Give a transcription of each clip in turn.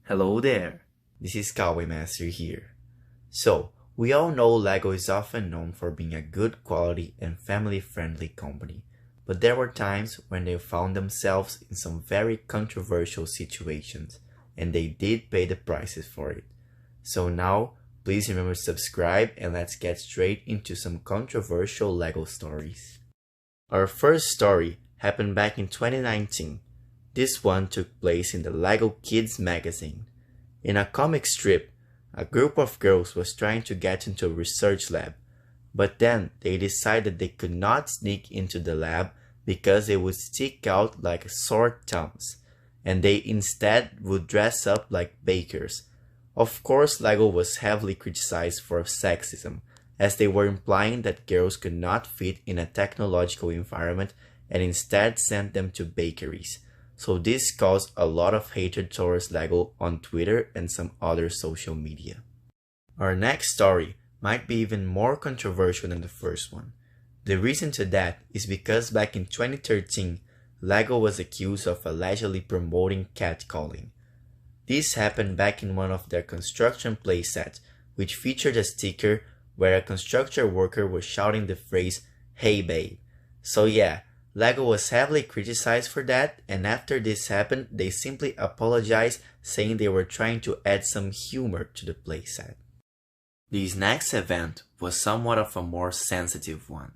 Hello there, this is Cowboy Master here. So, we all know LEGO is often known for being a good quality and family-friendly company, but there were times when they found themselves in some very controversial situations, and they did pay the prices for it. So now, please remember to subscribe and let's get straight into some controversial LEGO stories. Our first story happened back in 2019. This one took place in the LEGO Kids magazine. In a comic strip, a group of girls was trying to get into a research lab, but then they decided they could not sneak into the lab because they would stick out like sore thumbs, and they instead would dress up like bakers. Of course, LEGO was heavily criticized for sexism, as they were implying that girls could not fit in a technological environment and instead sent them to bakeries. So this caused a lot of hatred towards LEGO on Twitter and some other social media. Our next story might be even more controversial than the first one. The reason to that is because back in 2013, LEGO was accused of allegedly promoting catcalling. This happened back in one of their construction playsets, which featured a sticker where a construction worker was shouting the phrase, "Hey babe." So yeah, LEGO was heavily criticized for that, and after this happened, they simply apologized, saying they were trying to add some humor to the playset. This next event was somewhat of a more sensitive one.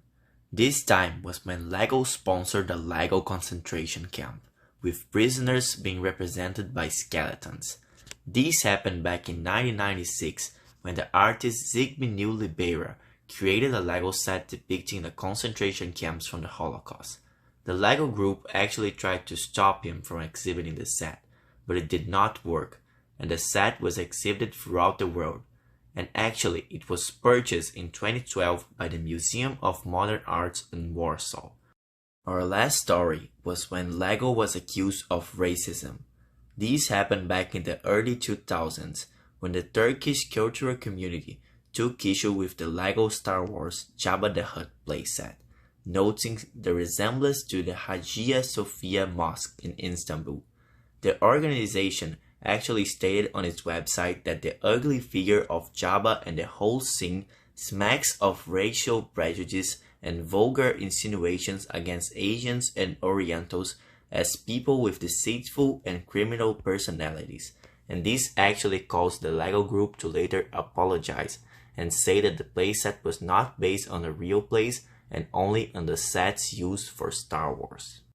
This time was when LEGO sponsored the LEGO concentration camp, with prisoners being represented by skeletons. This happened back in 1996 when the artist Zbigniew Libera created a LEGO set depicting the concentration camps from the Holocaust. The LEGO group actually tried to stop him from exhibiting the set, but it did not work, and the set was exhibited throughout the world. And actually, it was purchased in 2012 by the Museum of Modern Arts in Warsaw. Our last story was when LEGO was accused of racism. This happened back in the early 2000s when the Turkish cultural community took issue with the LEGO Star Wars Jabba the Hutt playset, noting the resemblance to the Hagia Sophia Mosque in Istanbul. The organization actually stated on its website that the ugly figure of Jabba and the whole scene smacks of racial prejudice and vulgar insinuations against Asians and Orientals as people with deceitful and criminal personalities, and this actually caused the LEGO group to later apologize and say that the playset was not based on a real place and only on the sets used for Star Wars.